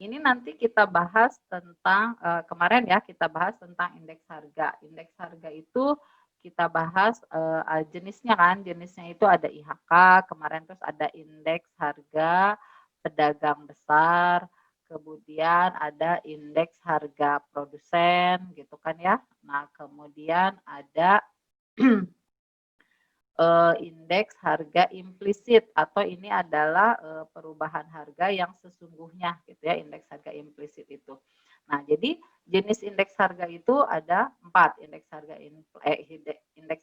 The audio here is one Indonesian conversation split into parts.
Ini nanti kita bahas tentang kemarin ya kita bahas tentang indeks harga. Indeks harga itu kita bahas jenisnya kan, jenisnya itu ada IHK, kemarin terus ada indeks harga pedagang besar, kemudian ada indeks harga produsen gitu kan ya. Nah, kemudian ada indeks harga implisit atau ini adalah perubahan harga yang sesungguhnya gitu ya, indeks harga implisit itu. Nah, jadi jenis indeks harga itu ada 4, indeks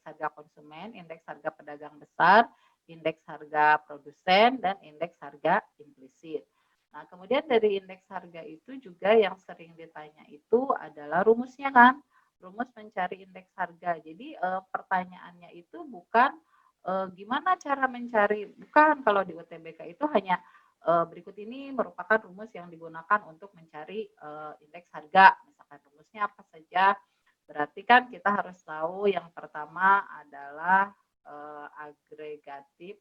harga konsumen, indeks harga pedagang besar, indeks harga produsen, dan indeks harga implisit. Nah, kemudian dari indeks harga itu juga yang sering ditanya itu adalah rumusnya kan, rumus mencari indeks harga. Jadi pertanyaannya itu bukan gimana cara mencari, bukan, kalau di UTBK itu hanya berikut ini merupakan rumus yang digunakan untuk mencari indeks harga. Misalkan rumusnya apa saja, berarti kan kita harus tahu yang pertama adalah agregatif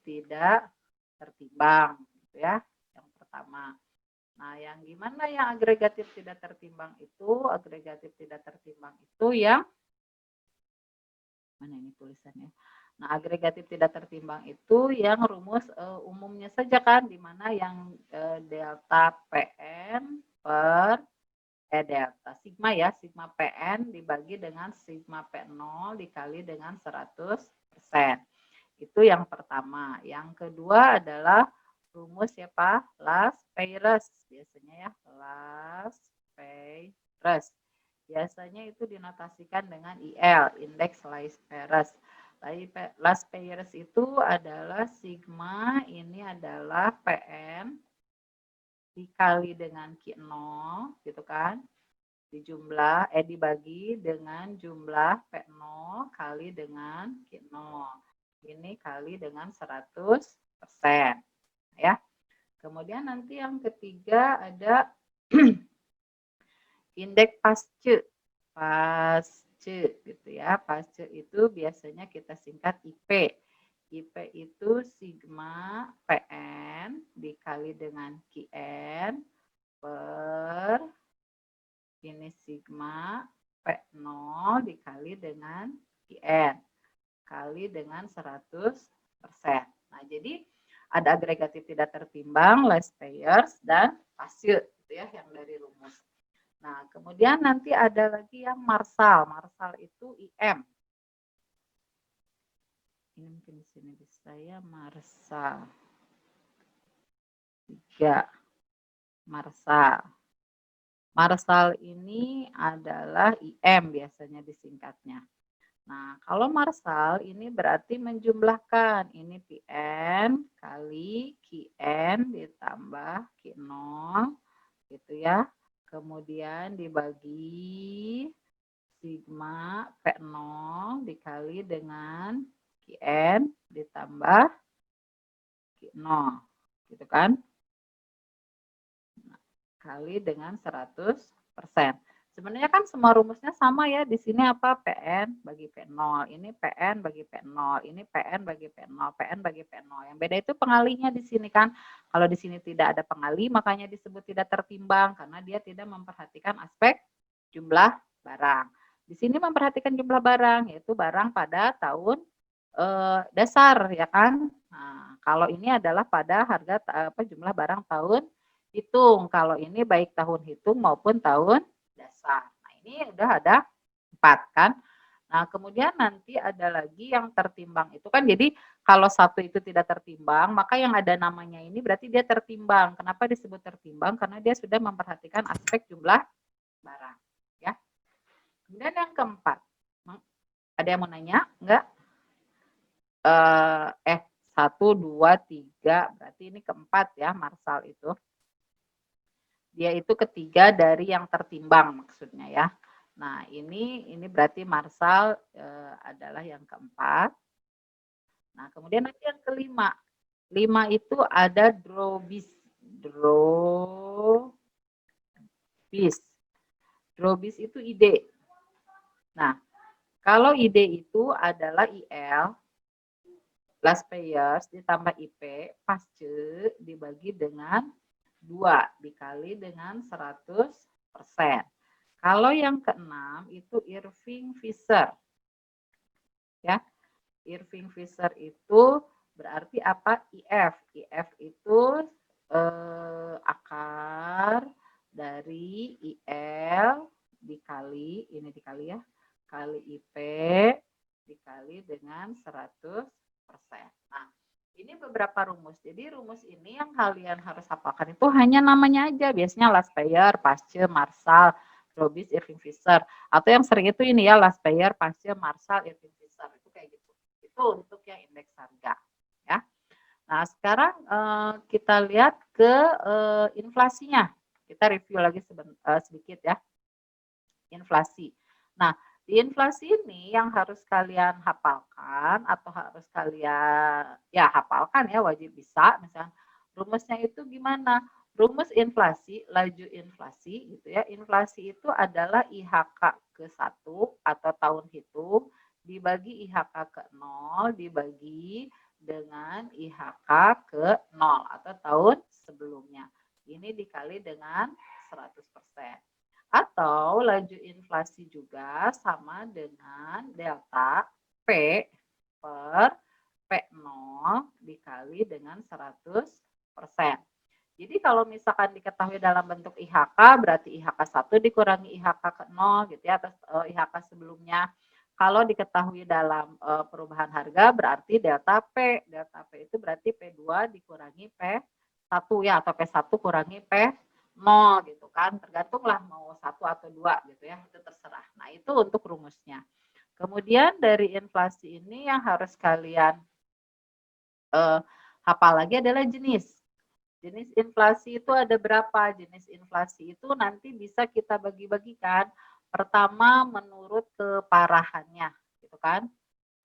tidak tertimbang gitu ya, yang pertama. Nah, yang gimana yang agregatif tidak tertimbang itu? Agregatif tidak tertimbang itu yang mana ini tulisannya? Nah, agregatif tidak tertimbang itu yang rumus umumnya saja kan, di mana yang delta PN per delta sigma ya, sigma PN dibagi dengan sigma P0 dikali dengan 100%. Itu yang pertama. Yang kedua adalah rumus ya Pak, Las Peyres biasanya ya, Las Peyres. Biasanya itu dinotasikan dengan IL, indeks Las Peyres. Las Peyres itu adalah sigma, ini adalah PN dikali dengan Q0 gitu kan, dibagi dengan jumlah P0 kali dengan Q0. Ini kali dengan 100%. Ya. Kemudian nanti yang ketiga ada indeks pasce. Pasce gitu ya. Pasce itu biasanya kita singkat IP. IP itu sigma PN dikali dengan QN per ini sigma P0 dikali dengan QN kali dengan 100%. Nah, jadi ada agregatif tidak tertimbang, less payers, dan pasir, gitu ya, yang dari rumus. Nah, kemudian nanti ada lagi yang marsal. Marsal itu IM. Ini mungkin di sini bisa ya, marsal. 3. Marsal. Marsal ini adalah IM biasanya disingkatnya. Nah, kalau marsal ini berarti menjumlahkan. Ini PN kali QN ditambah Q0 gitu ya. Kemudian dibagi sigma P0 dikali dengan QN ditambah Q0 gitu kan. Kali dengan 100%. Sebenarnya kan semua rumusnya sama ya. Di sini apa? PN bagi P0. Ini PN bagi P0. Ini PN bagi P0. PN bagi P0. Yang beda itu pengalihnya di sini kan. Kalau di sini tidak ada pengalih, makanya disebut tidak tertimbang. Karena dia tidak memperhatikan aspek jumlah barang. Di sini memperhatikan jumlah barang, yaitu barang pada tahun dasar, ya kan. Nah, kalau ini adalah pada harga jumlah barang tahun hitung. Kalau ini baik tahun hitung maupun tahun dasar. Nah, ini udah ada 4 kan. Nah, kemudian nanti ada lagi yang tertimbang itu kan, jadi kalau satu itu tidak tertimbang, maka yang ada namanya ini berarti dia tertimbang. Kenapa disebut tertimbang? Karena dia sudah memperhatikan aspek jumlah barang. Ya. Kemudian yang keempat, ada yang mau nanya? Enggak? 1, 2, 3, berarti ini keempat ya, marsal itu. Dia itu ketiga dari yang tertimbang maksudnya ya. Nah, ini berarti marsal adalah yang keempat. Nah, kemudian nanti yang kelima. 5 itu ada drobis. Drobis. Drobis itu ide. Nah, kalau ide itu adalah IL last payers ditambah IP pasce dibagi dengan 2 dikali dengan 100%. Kalau yang keenam itu Irving Fisher. Ya. Irving Fisher itu berarti apa? IF. IF itu akar dari IL dikali, ini dikali ya, kali IP dikali dengan 100%. Nah, ini beberapa rumus. Jadi rumus ini yang kalian harus hafalkan itu hanya namanya aja. Biasanya Laspeyres, Pasche, Marshall, Robis, Irving Fisher. Atau yang sering itu ini ya, Laspeyres, Pasche, Marshall, Irving Fisher. Itu kayak gitu. Itu untuk yang indeks harga. Ya. Nah, sekarang kita lihat ke inflasinya. Kita review lagi sedikit ya. Inflasi. Nah, di inflasi ini yang harus kalian hafalkan atau harus kalian ya hafalkan ya, wajib bisa. Misalnya rumusnya itu gimana? Rumus inflasi, laju inflasi gitu ya. Inflasi itu adalah IHK ke 1 atau tahun hitung dibagi IHK ke 0 dibagi dengan IHK ke 0 atau tahun sebelumnya. Ini dikali dengan 100%. Atau laju inflasi juga sama dengan delta P per P0 dikali dengan 100%. Jadi kalau misalkan diketahui dalam bentuk IHK, berarti IHK 1 dikurangi IHK ke 0 gitu ya, atas IHK sebelumnya. Kalau diketahui dalam perubahan harga, berarti delta P. Delta P itu berarti P2 dikurangi P1 ya, atau P1 kurangi P0 gitu kan. Tergantunglah mau 1 atau 2 gitu ya, itu terserah. Nah, itu untuk rumusnya. Kemudian dari inflasi ini yang harus kalian hafal lagi adalah jenis. Jenis inflasi itu ada berapa? Jenis inflasi itu nanti bisa kita bagi-bagikan. Pertama menurut keparahannya, gitu kan?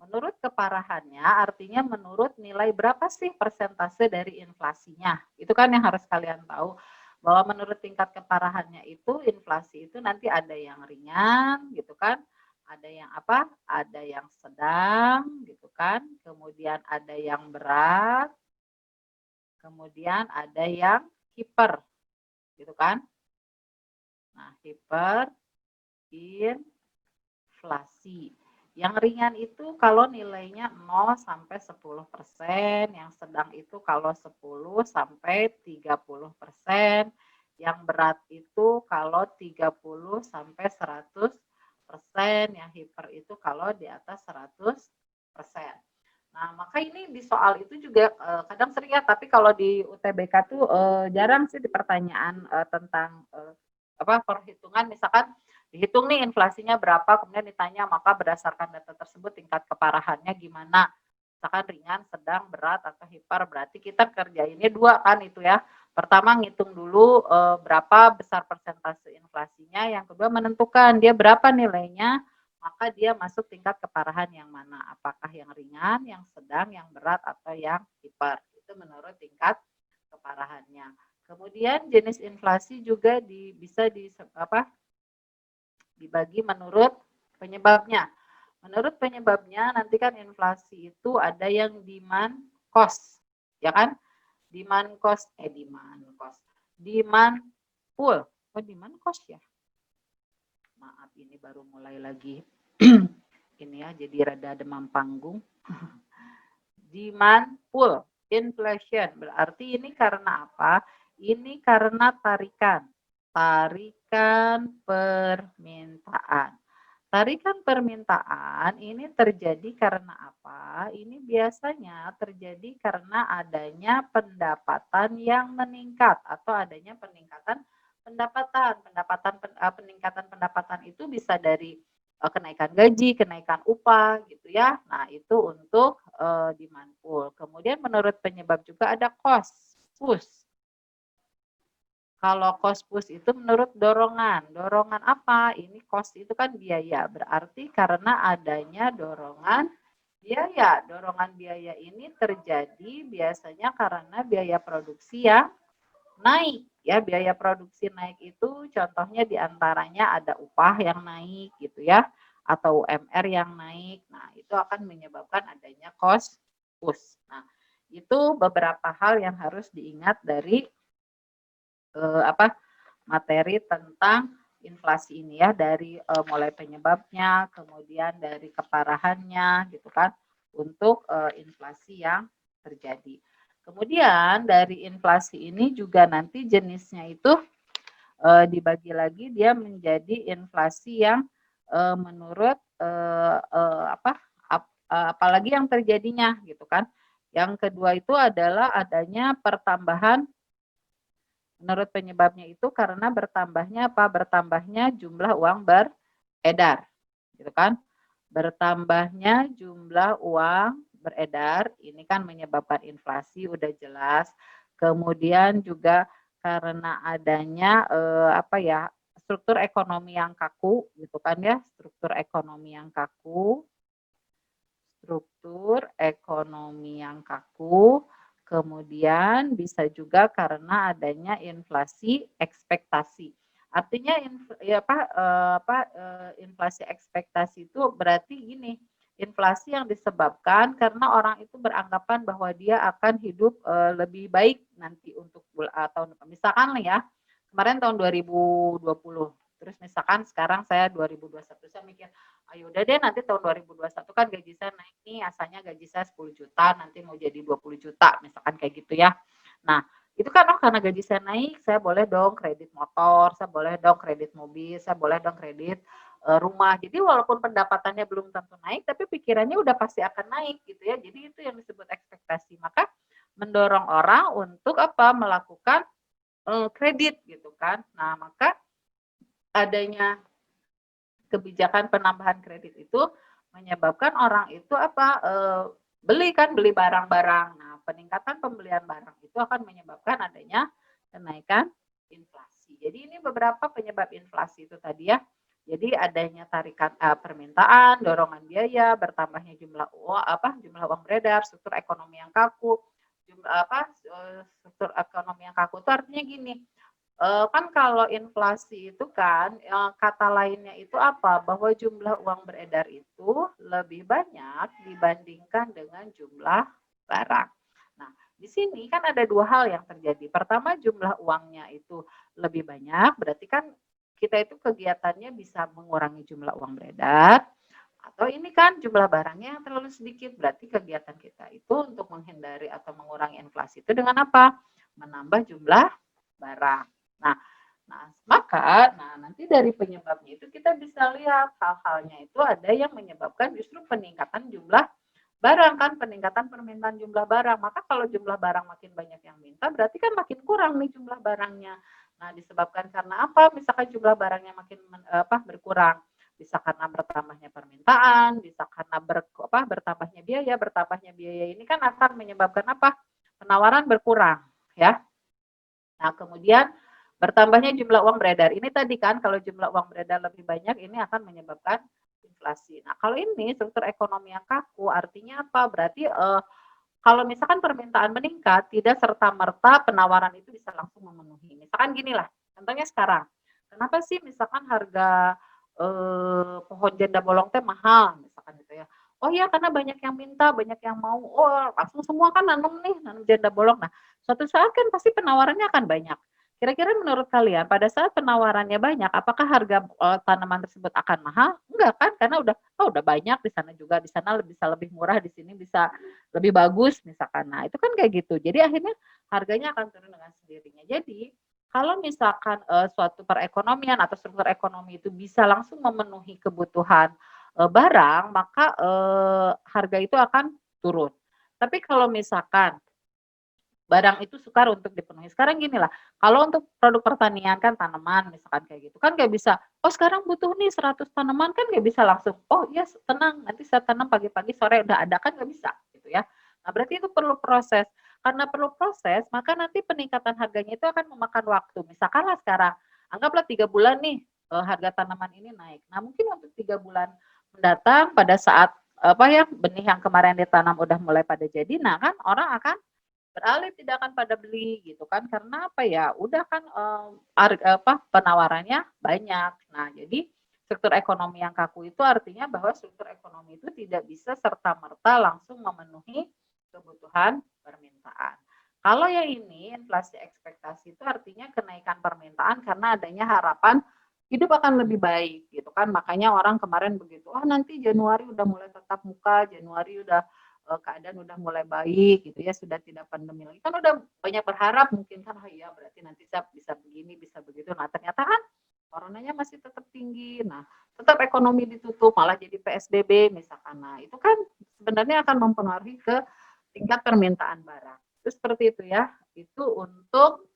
Menurut keparahannya artinya menurut nilai berapa sih persentase dari inflasinya. Itu kan yang harus kalian tahu. Bahwa menurut tingkat keparahannya itu inflasi itu nanti ada yang ringan, gitu kan? Ada yang apa? Ada yang sedang, gitu kan? Kemudian ada yang berat, kemudian ada yang hiper, gitu kan? Nah, hiperinflasi. Yang ringan itu kalau nilainya 0 sampai 10%, yang sedang itu kalau 10 sampai 30%, yang berat itu kalau 30 sampai 100%, yang hiper itu kalau di atas 100%. Nah, maka ini di soal itu juga kadang sering ya, tapi kalau di UTBK tuh jarang sih di pertanyaan tentang apa perhitungan, misalkan dihitung nih inflasinya berapa, kemudian ditanya maka berdasarkan data tersebut tingkat keparahannya gimana. Misalkan ringan, sedang, berat atau hiper, berarti kita kerjainnya dua kan itu ya. Pertama ngitung dulu berapa besar persentase inflasinya, yang kedua menentukan dia berapa nilainya, maka dia masuk tingkat keparahan yang mana, apakah yang ringan, yang sedang, yang berat, atau yang hiper. Itu menurut tingkat keparahannya. Kemudian jenis inflasi juga bisa dibagi menurut penyebabnya. Menurut penyebabnya nanti kan inflasi itu ada yang demand cost, ya kan? Demand cost, demand pull. Oh, demand cost ya? Maaf, ini baru mulai lagi. Ini ya, jadi rada demam panggung. Demand pull, inflation. Berarti ini karena apa? Ini karena tarikan permintaan. Tarikan permintaan ini terjadi karena apa? Ini biasanya terjadi karena adanya pendapatan yang meningkat atau adanya peningkatan pendapatan. Peningkatan pendapatan itu bisa dari kenaikan gaji, kenaikan upah gitu ya. Nah, itu untuk demand pull. Kemudian menurut penyebab juga ada cost push. Kalau cost push itu menurut dorongan. Dorongan apa? Ini cost itu kan biaya. Berarti karena adanya dorongan biaya. Dorongan biaya ini terjadi biasanya karena biaya produksi yang naik. Ya, biaya produksi naik itu contohnya diantaranya ada upah yang naik gitu ya. Atau UMR yang naik. Nah, itu akan menyebabkan adanya cost Nah, itu beberapa hal yang harus diingat dari apa materi tentang inflasi ini ya, dari mulai penyebabnya, kemudian dari keparahannya gitu kan, untuk inflasi yang terjadi. Kemudian dari inflasi ini juga nanti jenisnya itu dibagi lagi dia menjadi inflasi yang menurut apalagi yang terjadinya gitu kan. Yang kedua itu adalah adanya pertambahan menurut penyebabnya itu karena bertambahnya apa? Bertambahnya jumlah uang beredar, gitu kan? Bertambahnya jumlah uang beredar, ini kan menyebabkan inflasi, udah jelas. Kemudian juga karena adanya struktur ekonomi yang kaku, gitu kan ya? Struktur ekonomi yang kaku, kemudian bisa juga karena adanya inflasi ekspektasi. Artinya inflasi ekspektasi itu berarti gini, inflasi yang disebabkan karena orang itu beranggapan bahwa dia akan hidup lebih baik nanti untuk tahun depan. Misalkan ya, kemarin tahun 2020, terus misalkan sekarang saya 2021, saya mikir, ayo udah deh nanti tahun 2021 kan gaji saya naik nih, asalnya gaji saya 10 juta, nanti mau jadi 20 juta, misalkan kayak gitu ya. Nah, itu kan karena gaji saya naik, saya boleh dong kredit motor, saya boleh dong kredit mobil, saya boleh dong kredit rumah. Jadi walaupun pendapatannya belum tentu naik, tapi pikirannya udah pasti akan naik gitu ya. Jadi itu yang disebut ekspektasi. Maka mendorong orang untuk melakukan kredit gitu kan. Nah, maka adanya kebijakan penambahan kredit itu menyebabkan orang itu beli barang-barang. Nah, peningkatan pembelian barang itu akan menyebabkan adanya kenaikan inflasi. Jadi ini beberapa penyebab inflasi itu tadi ya. Jadi adanya tarikan permintaan, dorongan biaya, bertambahnya jumlah uang beredar, struktur ekonomi yang kaku. Struktur ekonomi yang kaku itu artinya gini, kan kalau inflasi itu kan kata lainnya itu apa? Bahwa jumlah uang beredar itu lebih banyak dibandingkan dengan jumlah barang. Nah, di sini kan ada dua hal yang terjadi. Pertama, jumlah uangnya itu lebih banyak, berarti kan kita itu kegiatannya bisa mengurangi jumlah uang beredar. Atau ini kan jumlah barangnya yang terlalu sedikit, berarti kegiatan kita itu untuk menghindari atau mengurangi inflasi itu dengan apa? Menambah jumlah barang. Nah, nanti dari penyebabnya itu kita bisa lihat hal-halnya itu ada yang menyebabkan justru peningkatan jumlah barang kan, peningkatan permintaan jumlah barang. Maka kalau jumlah barang makin banyak yang minta, berarti kan makin kurang nih jumlah barangnya. Nah, disebabkan karena apa? Misalkan jumlah barangnya makin berkurang, bisa karena bertambahnya permintaan, bisa karena bertambahnya biaya ini kan akan menyebabkan apa? Penawaran berkurang, ya. Nah, kemudian bertambahnya jumlah uang beredar. Ini tadi kan kalau jumlah uang beredar lebih banyak ini akan menyebabkan inflasi. Nah, kalau ini struktur ekonomi yang kaku artinya apa? Berarti kalau misalkan permintaan meningkat tidak serta-merta penawaran itu bisa langsung memenuhi. Misalkan gini lah, contohnya sekarang. Kenapa sih misalkan harga pohon janda bolong teh mahal misalkan gitu ya. Oh iya karena banyak yang minta, banyak yang mau. Oh, langsung semua kan nanam janda bolong. Nah, suatu saat kan pasti penawarannya akan banyak. Kira-kira menurut kalian pada saat penawarannya banyak, apakah harga tanaman tersebut akan mahal? Enggak kan? Karena udah banyak di sana juga, di sana bisa lebih murah, di sini bisa lebih bagus misalkan. Nah, itu kan kayak gitu. Jadi akhirnya harganya akan turun dengan sendirinya. Jadi kalau misalkan suatu perekonomian atau struktur ekonomi itu bisa langsung memenuhi kebutuhan barang, maka harga itu akan turun. Tapi kalau misalkan barang itu sukar untuk dipenuhi. Sekarang gini lah, kalau untuk produk pertanian kan tanaman misalkan kayak gitu, kan nggak bisa, oh sekarang butuh nih 100 tanaman kan nggak bisa langsung, oh iya tenang nanti saya tanam pagi-pagi sore udah ada kan nggak bisa gitu ya. Nah berarti itu perlu proses. Karena perlu proses, maka nanti peningkatan harganya itu akan memakan waktu. Misalkanlah sekarang, anggaplah 3 bulan nih harga tanaman ini naik. Nah mungkin untuk 3 bulan mendatang pada saat benih yang kemarin ditanam udah mulai pada jadi, nah kan orang akan beralih tidak akan pada beli gitu kan karena apa ya udah kan penawarannya banyak. Nah jadi struktur ekonomi yang kaku itu artinya bahwa struktur ekonomi itu tidak bisa serta merta langsung memenuhi kebutuhan permintaan. Kalau yang ini inflasi ekspektasi itu artinya kenaikan permintaan karena adanya harapan hidup akan lebih baik gitu kan. Makanya orang kemarin begitu, oh nanti Januari udah mulai tatap muka, Januari udah keadaan udah mulai baik gitu ya, sudah tidak pandemi lagi. Kan udah banyak berharap mungkin kan, oh iya berarti nanti saya bisa begini, bisa begitu. Nah ternyata kan coronanya masih tetap tinggi. Nah tetap ekonomi ditutup, malah jadi PSBB misalkan. Nah itu kan sebenarnya akan mempengaruhi ke tingkat permintaan barang. Itu seperti itu ya. Itu untuk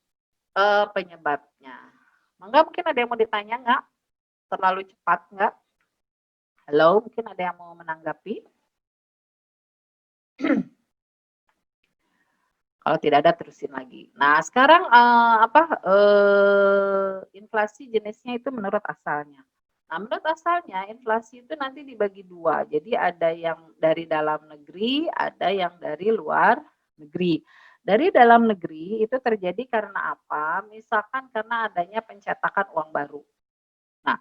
penyebabnya. Mangga mungkin ada yang mau ditanya nggak? Terlalu cepat nggak? Halo, mungkin ada yang mau menanggapi? Kalau tidak ada terusin lagi. Nah, sekarang inflasi jenisnya itu menurut asalnya. Nah, menurut asalnya inflasi itu nanti dibagi dua. Jadi ada yang dari dalam negeri, ada yang dari luar negeri. Dari dalam negeri itu terjadi karena apa? Misalkan karena adanya pencetakan uang baru. Nah,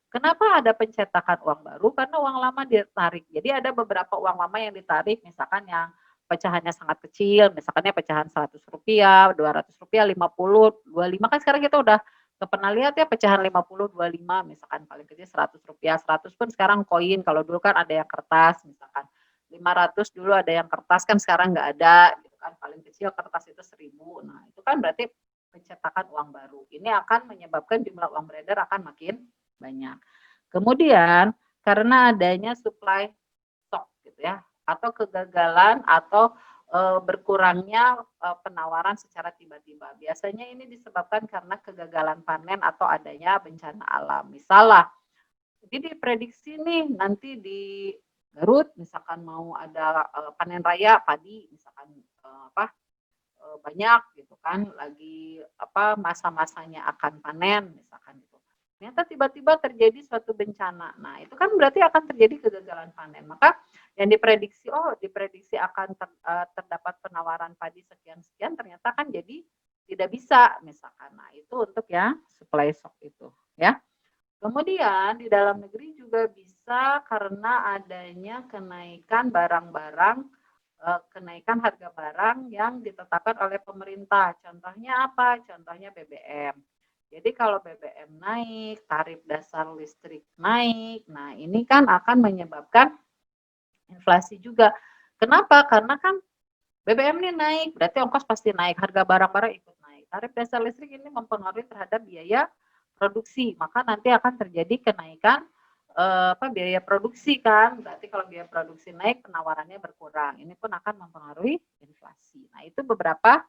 kenapa ada pencetakan uang baru? Karena uang lama ditarik. Jadi ada beberapa uang lama yang ditarik, misalkan yang pecahannya sangat kecil, misalkannya pecahan Rp100, Rp200, 50, 25, kan sekarang kita udah pernah lihat ya pecahan 50, 25, misalkan paling kecil Rp100, 100 pun sekarang koin, kalau dulu kan ada yang kertas, misalkan 500 dulu ada yang kertas, kan sekarang nggak ada, gitu kan, paling kecil kertas itu 1.000, nah itu kan berarti pencetakan uang baru. Ini akan menyebabkan jumlah uang beredar akan makin banyak. Kemudian karena adanya supply shock gitu ya, atau kegagalan atau berkurangnya penawaran secara tiba-tiba. Biasanya ini disebabkan karena kegagalan panen atau adanya bencana alam. Misalnya, jadi diprediksi nih nanti di Garut misalkan mau ada panen raya padi misalkan banyak gitu kan lagi masa-masanya akan panen misalkan gitu. Ternyata tiba-tiba terjadi suatu bencana. Nah, itu kan berarti akan terjadi kegagalan panen. Maka yang diprediksi akan terdapat penawaran padi sekian-sekian ternyata kan jadi tidak bisa misalkan. Nah, itu untuk yang supply shock itu ya. Kemudian di dalam negeri juga bisa karena adanya kenaikan barang-barang kenaikan harga barang yang ditetapkan oleh pemerintah. Contohnya apa? Contohnya BBM. Jadi kalau BBM naik, tarif dasar listrik naik, nah ini kan akan menyebabkan inflasi juga. Kenapa? Karena kan BBM ini naik, berarti ongkos pasti naik, harga barang-barang ikut naik. Tarif dasar listrik ini mempengaruhi terhadap biaya produksi, maka nanti akan terjadi kenaikan biaya produksi kan. Berarti kalau biaya produksi naik, penawarannya berkurang. Ini pun akan mempengaruhi inflasi. Nah, itu beberapa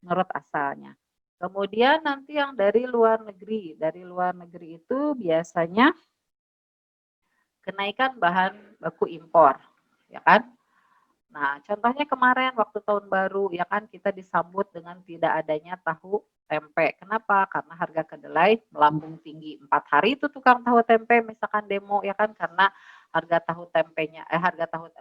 menurut asalnya. Kemudian nanti yang dari luar negeri. Dari luar negeri itu biasanya kenaikan bahan baku impor, ya kan? Nah, contohnya kemarin waktu tahun baru ya kan kita disambut dengan tidak adanya tahu tempe. Kenapa? Karena harga kedelai melambung tinggi. 4 hari itu tukang tahu tempe misalkan demo ya kan karena harga tahu tempenya harga tahu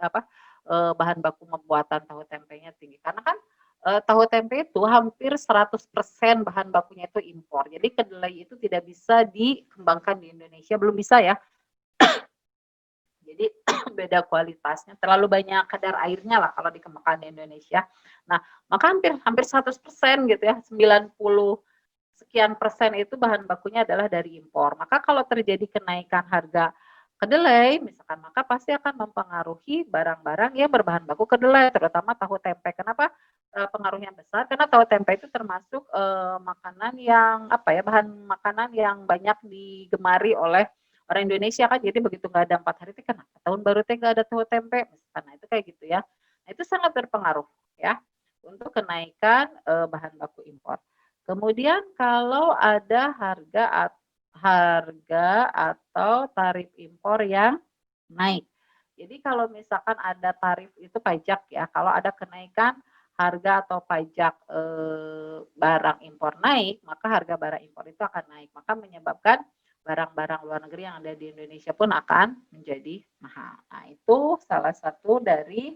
bahan baku pembuatan tahu tempenya tinggi. Karena kan tahu tempe itu hampir 100% bahan bakunya itu impor. Jadi kedelai itu tidak bisa dikembangkan di Indonesia, belum bisa ya. Jadi beda kualitasnya, terlalu banyak kadar airnya lah kalau dikembangkan di Indonesia. Nah, maka hampir 100% gitu ya, 90 sekian persen itu bahan bakunya adalah dari impor. Maka kalau terjadi kenaikan harga kedelai, misalkan, maka pasti akan mempengaruhi barang-barang yang berbahan baku kedelai, terutama tahu tempe. Kenapa pengaruhnya besar? Karena tahu tempe itu termasuk makanan yang bahan makanan yang banyak digemari oleh orang Indonesia kan. Jadi begitu nggak ada 4 hari itu kan tahun baru teh nggak ada tahu tempe, misalkan. Nah itu kayak gitu ya. Nah itu sangat berpengaruh ya untuk kenaikan bahan baku impor. Kemudian kalau ada harga atau tarif impor yang naik. Jadi kalau misalkan ada tarif itu pajak ya, kalau ada kenaikan harga atau pajak barang impor naik, maka harga barang impor itu akan naik. Maka menyebabkan barang-barang luar negeri yang ada di Indonesia pun akan menjadi mahal. Nah, itu salah satu dari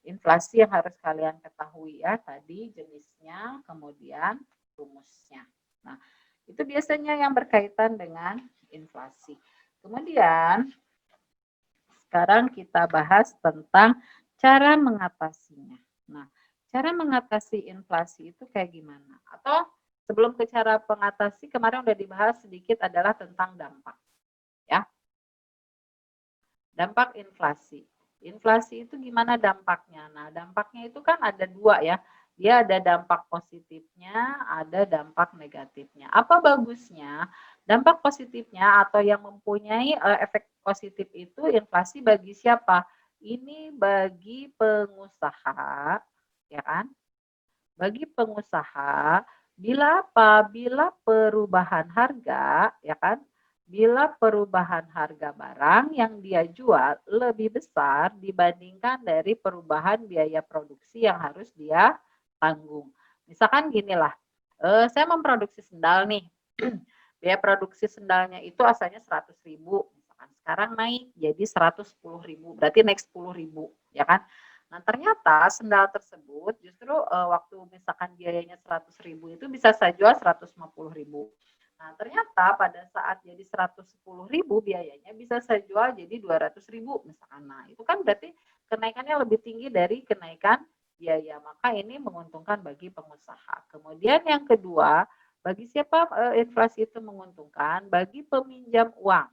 inflasi yang harus kalian ketahui ya, tadi jenisnya, kemudian rumusnya. Nah, itu biasanya yang berkaitan dengan inflasi. Kemudian, sekarang kita bahas tentang cara mengatasinya. Nah, cara mengatasi inflasi itu kayak gimana? Atau sebelum ke cara mengatasi, kemarin udah dibahas sedikit adalah tentang dampak, ya. Dampak inflasi. Inflasi itu gimana dampaknya? Nah, dampaknya itu kan ada dua ya. Dia ada dampak positifnya, ada dampak negatifnya. Apa bagusnya? Dampak positifnya atau yang mempunyai efek positif itu inflasi bagi siapa? Ini bagi pengusaha, ya kan? Bagi pengusaha, bila apa? Bila perubahan harga, ya kan? Bila perubahan harga barang yang dia jual lebih besar dibandingkan dari perubahan biaya produksi yang harus dia tanggung. Misalkan ginilah, saya memproduksi sendal nih. Biaya produksi sendalnya itu asalnya 100.000, misalkan sekarang naik jadi 110.000, berarti naik 10.000, ya kan? Nah, ternyata sendal tersebut justru waktu misalkan biayanya 100.000 itu bisa saya jual 150.000. Nah, ternyata pada saat jadi 110.000 biayanya bisa saya jual jadi 200.000 misalkan. Nah, itu kan berarti kenaikannya lebih tinggi dari kenaikan biaya. Maka ini menguntungkan bagi pengusaha. Kemudian yang kedua, bagi siapa inflasi itu menguntungkan? Bagi peminjam uang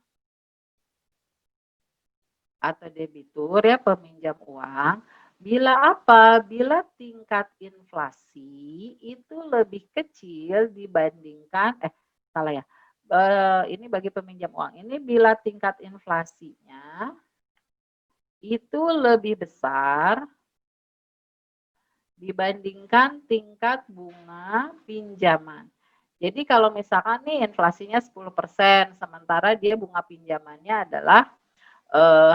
atau debitur ya, peminjam uang. Bila apa? Bila tingkat inflasi itu lebih kecil dibandingkan salah ya. Ini bagi peminjam uang. Ini bila tingkat inflasinya itu lebih besar dibandingkan tingkat bunga pinjaman. Jadi kalau misalkan nih inflasinya 10%, sementara dia bunga pinjamannya adalah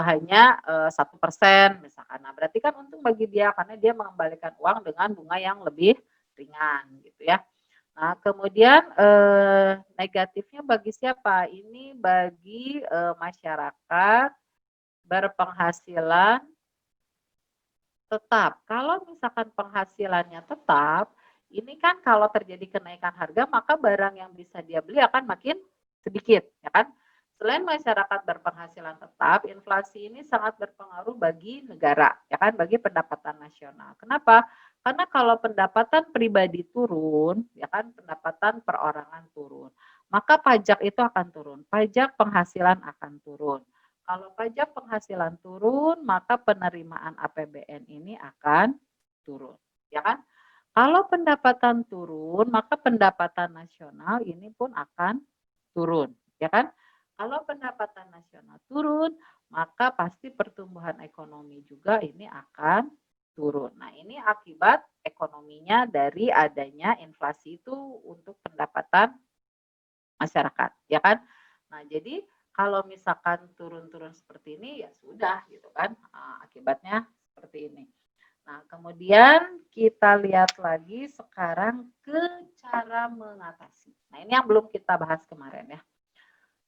hanya 1% misalkan. Nah, berarti kan untung bagi dia karena dia mengembalikan uang dengan bunga yang lebih ringan gitu ya. Nah, kemudian negatifnya bagi siapa? Ini bagi masyarakat berpenghasilan tetap. Kalau misalkan penghasilannya tetap, ini kan kalau terjadi kenaikan harga maka barang yang bisa dia beli akan makin sedikit, ya kan? Selain masyarakat berpenghasilan tetap, inflasi ini sangat berpengaruh bagi negara, ya kan, bagi pendapatan nasional. Kenapa? Karena kalau pendapatan pribadi turun, ya kan, pendapatan perorangan turun, maka pajak itu akan turun, pajak penghasilan akan turun. Kalau pajak penghasilan turun, maka penerimaan APBN ini akan turun, ya kan? Kalau pendapatan turun, maka pendapatan nasional ini pun akan turun, ya kan? Kalau pendapatan nasional turun, maka pasti pertumbuhan ekonomi juga ini akan turun. Nah, ini akibat ekonominya dari adanya inflasi itu untuk pendapatan masyarakat, ya kan? Nah, jadi kalau misalkan turun-turun seperti ini ya sudah gitu kan, akibatnya seperti ini. Nah, kemudian kita lihat lagi sekarang ke cara mengatasi. Nah, ini yang belum kita bahas kemarin ya.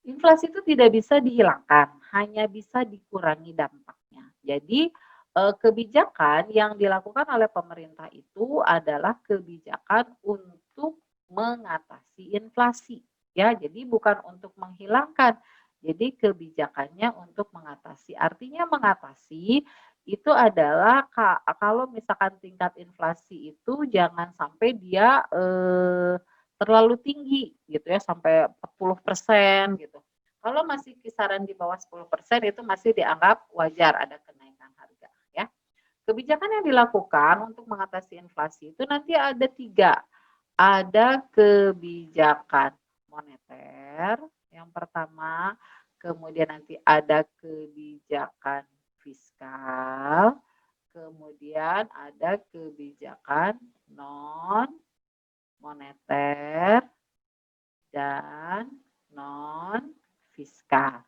Inflasi itu tidak bisa dihilangkan, hanya bisa dikurangi dampaknya. Jadi, kebijakan yang dilakukan oleh pemerintah itu adalah kebijakan untuk mengatasi inflasi, ya. Jadi bukan untuk menghilangkan. Jadi kebijakannya untuk mengatasi. Artinya mengatasi itu adalah kalau misalkan tingkat inflasi itu jangan sampai dia terlalu tinggi gitu ya, sampai 40% gitu. Kalau masih kisaran di bawah 10% itu masih dianggap wajar ada kenaikan harga ya. Kebijakan yang dilakukan untuk mengatasi inflasi itu nanti ada 3. Ada kebijakan moneter yang pertama, kemudian nanti ada kebijakan fiskal, kemudian ada kebijakan non moneter dan non fiskal.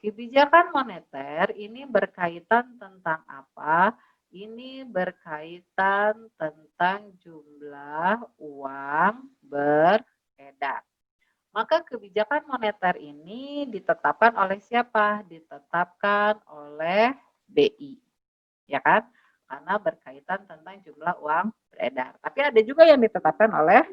Kebijakan moneter ini berkaitan tentang apa? Ini berkaitan tentang jumlah uang beredar. Maka kebijakan moneter ini ditetapkan oleh siapa? Ditetapkan oleh BI, ya kan? Karena berkaitan tentang jumlah uang beredar. Tapi ada juga yang ditetapkan oleh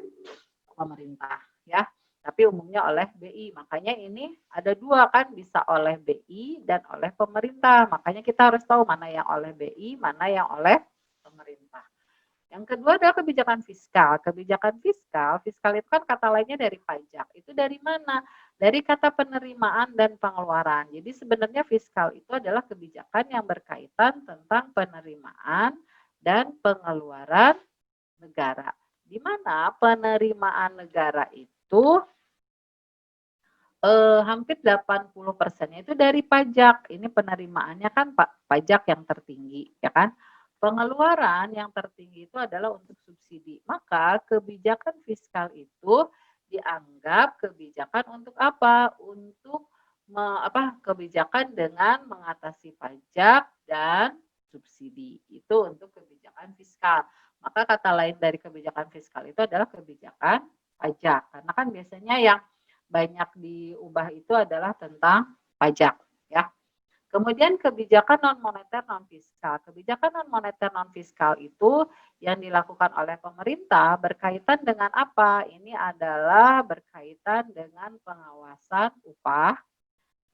pemerintah, ya. Tapi umumnya oleh BI. Makanya ini ada 2 kan, bisa oleh BI dan oleh pemerintah. Makanya kita harus tahu mana yang oleh BI, mana yang oleh pemerintah. Yang kedua adalah kebijakan fiskal. Kebijakan fiskal, fiskal itu kan kata lainnya dari pajak. Itu dari mana? Dari kata penerimaan dan pengeluaran. Jadi sebenarnya fiskal itu adalah kebijakan yang berkaitan tentang penerimaan dan pengeluaran negara. Di mana penerimaan negara itu hampir 80%-nya itu dari pajak. Ini penerimaannya kan pajak yang tertinggi, ya kan? Pengeluaran yang tertinggi itu adalah untuk subsidi. Maka kebijakan fiskal itu dianggap kebijakan untuk apa? Untuk kebijakan dengan mengatasi pajak dan subsidi. Itu untuk kebijakan fiskal. Maka kata lain dari kebijakan fiskal itu adalah kebijakan pajak. Karena kan biasanya yang banyak diubah itu adalah tentang pajak, ya. Kemudian kebijakan non moneter non fiskal. Kebijakan non moneter non fiskal itu yang dilakukan oleh pemerintah berkaitan dengan apa? Ini adalah berkaitan dengan pengawasan upah.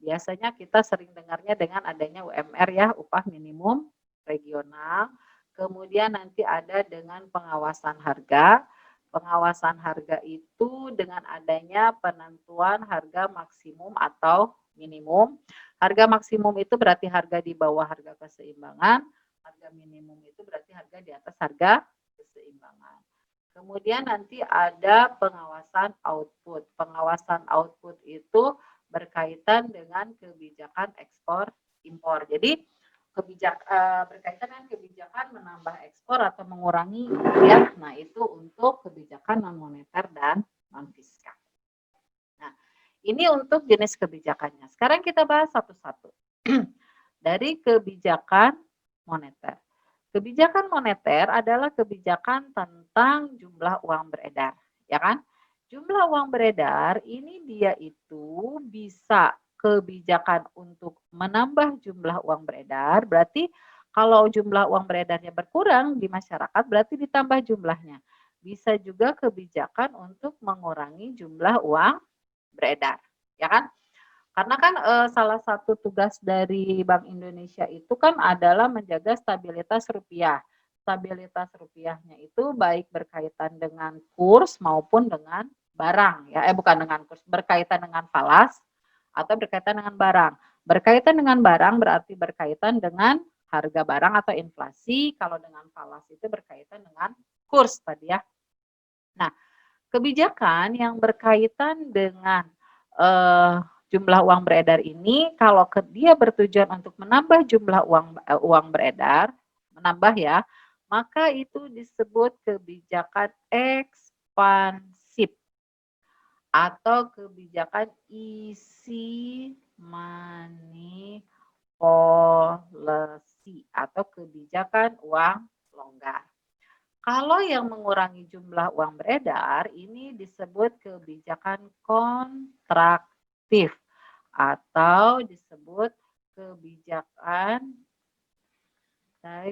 Biasanya kita sering dengarnya dengan adanya UMR, ya, upah minimum regional. Kemudian nanti ada dengan pengawasan harga. Pengawasan harga itu dengan adanya penentuan harga maksimum atau minimum. Harga maksimum itu berarti harga di bawah harga keseimbangan. Harga minimum itu berarti harga di atas harga keseimbangan. Kemudian nanti ada pengawasan output. Pengawasan output itu berkaitan dengan kebijakan ekspor impor. Jadi berkaitan dengan kebijakan menambah ekspor atau mengurangi, ya. Nah, itu untuk kebijakan non moneter dan non fiskal. Nah, ini untuk jenis kebijakannya. Sekarang kita bahas satu-satu. Dari kebijakan moneter. Kebijakan moneter adalah kebijakan tentang jumlah uang beredar, ya kan? Jumlah uang beredar ini dia itu bisa kebijakan untuk menambah jumlah uang beredar, berarti kalau jumlah uang beredarnya berkurang di masyarakat berarti ditambah jumlahnya. Bisa juga kebijakan untuk mengurangi jumlah uang beredar, ya kan? Karena kan salah satu tugas dari Bank Indonesia itu kan adalah menjaga stabilitas rupiah. Stabilitas rupiahnya itu baik berkaitan dengan kurs maupun dengan barang, ya. Bukan dengan kurs, berkaitan dengan falas atau berkaitan dengan barang. Berkaitan dengan barang berarti berkaitan dengan harga barang atau inflasi. Kalau dengan falas itu berkaitan dengan kurs tadi, ya. Nah, kebijakan yang berkaitan dengan jumlah uang beredar ini, kalau dia bertujuan untuk menambah jumlah uang beredar, menambah, ya, maka itu disebut kebijakan ekspansif atau kebijakan easy money policy atau kebijakan uang longgar. Kalau yang mengurangi jumlah uang beredar, ini disebut kebijakan kontraktif atau disebut kebijakan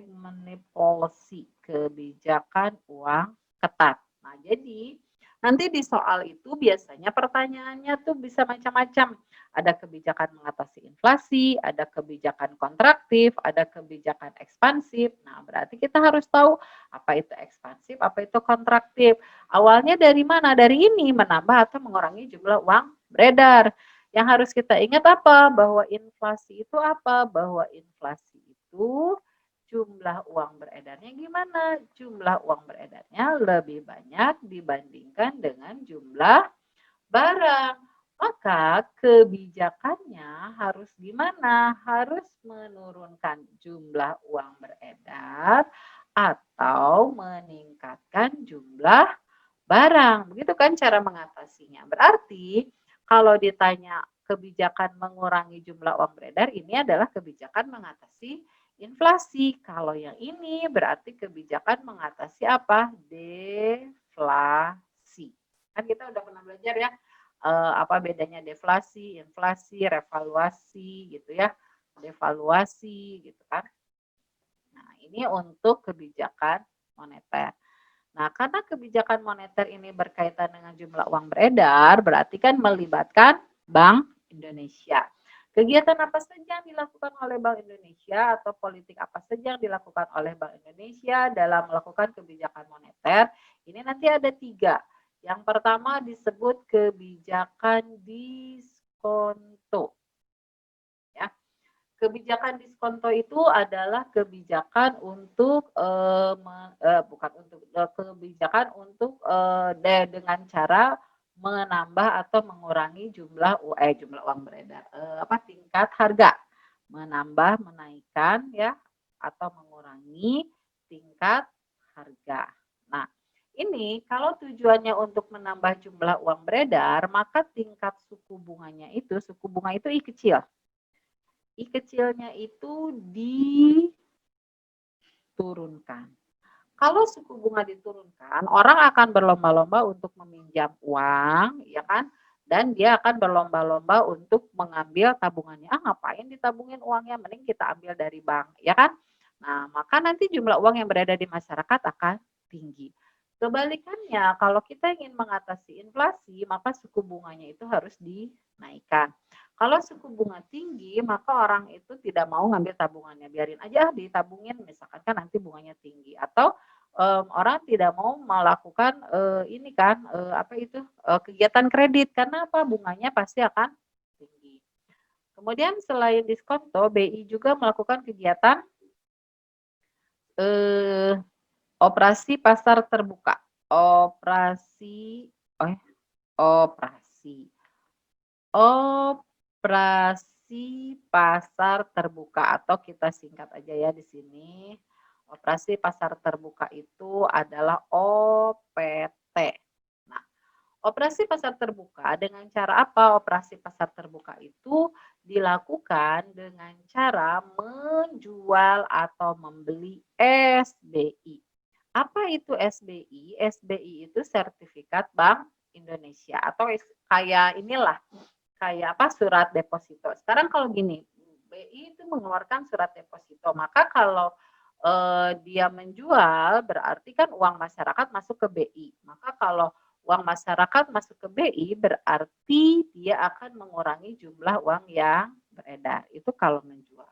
money policy, kebijakan uang ketat. Nah, jadi nanti di soal itu biasanya pertanyaannya tuh bisa macam-macam. Ada kebijakan mengatasi inflasi, ada kebijakan kontraktif, ada kebijakan ekspansif. Nah, berarti kita harus tahu apa itu ekspansif, apa itu kontraktif. Awalnya dari mana? Dari ini, menambah atau mengurangi jumlah uang beredar. Yang harus kita ingat apa? Bahwa inflasi itu apa? Bahwa inflasi itu jumlah uang beredarnya gimana? Jumlah uang beredarnya lebih banyak dibandingkan dengan jumlah barang. Maka kebijakannya harus gimana? Harus menurunkan jumlah uang beredar atau meningkatkan jumlah barang. Begitu kan cara mengatasinya. Berarti kalau ditanya kebijakan mengurangi jumlah uang beredar, ini adalah kebijakan mengatasi inflasi. Kalau yang ini berarti kebijakan mengatasi apa? Deflasi. Kan kita udah pernah belajar, ya, apa bedanya deflasi, inflasi, revaluasi gitu, ya. Devaluasi gitu kan. Nah, ini untuk kebijakan moneter. Nah, karena kebijakan moneter ini berkaitan dengan jumlah uang beredar, berarti kan melibatkan Bank Indonesia. Kegiatan apa saja yang dilakukan oleh Bank Indonesia atau politik apa saja yang dilakukan oleh Bank Indonesia dalam melakukan kebijakan moneter? Ini nanti ada 3. Yang pertama disebut kebijakan diskonto. Ya. Kebijakan diskonto itu adalah kebijakan untuk kebijakan untuk dengan cara menambah atau mengurangi jumlah uang beredar, tingkat harga, menaikkan ya atau mengurangi tingkat harga. Nah, ini kalau tujuannya untuk menambah jumlah uang beredar, maka tingkat suku bunga itu I kecil. I kecilnya itu diturunkan. Kalau suku bunga diturunkan, orang akan berlomba-lomba untuk meminjam uang, ya kan? Dan dia akan berlomba-lomba untuk mengambil tabungannya. Ngapain ditabungin uangnya? Mending kita ambil dari bank, ya kan? Nah, maka nanti jumlah uang yang berada di masyarakat akan tinggi. Kebalikannya, kalau kita ingin mengatasi inflasi, maka suku bunganya itu harus dinaikkan. Kalau suku bunga tinggi, maka orang itu tidak mau ngambil tabungannya, biarin aja ditabungin, misalkan kan nanti bunganya tinggi. Atau orang tidak mau melakukan kegiatan kredit karena apa? Bunganya pasti akan tinggi. Kemudian selain diskonto, BI juga melakukan kegiatan operasi pasar terbuka. Operasi pasar terbuka atau kita singkat aja ya di sini. Operasi pasar terbuka itu adalah OPT. Nah, operasi pasar terbuka dengan cara apa? Operasi pasar terbuka itu dilakukan dengan cara menjual atau membeli SBI. Apa itu SBI? SBI itu sertifikat Bank Indonesia atau kayak surat deposito. Sekarang kalau gini, BI itu mengeluarkan surat deposito, maka kalau dia menjual berarti kan uang masyarakat masuk ke BI. Maka kalau uang masyarakat masuk ke BI berarti dia akan mengurangi jumlah uang yang beredar. Itu kalau menjual.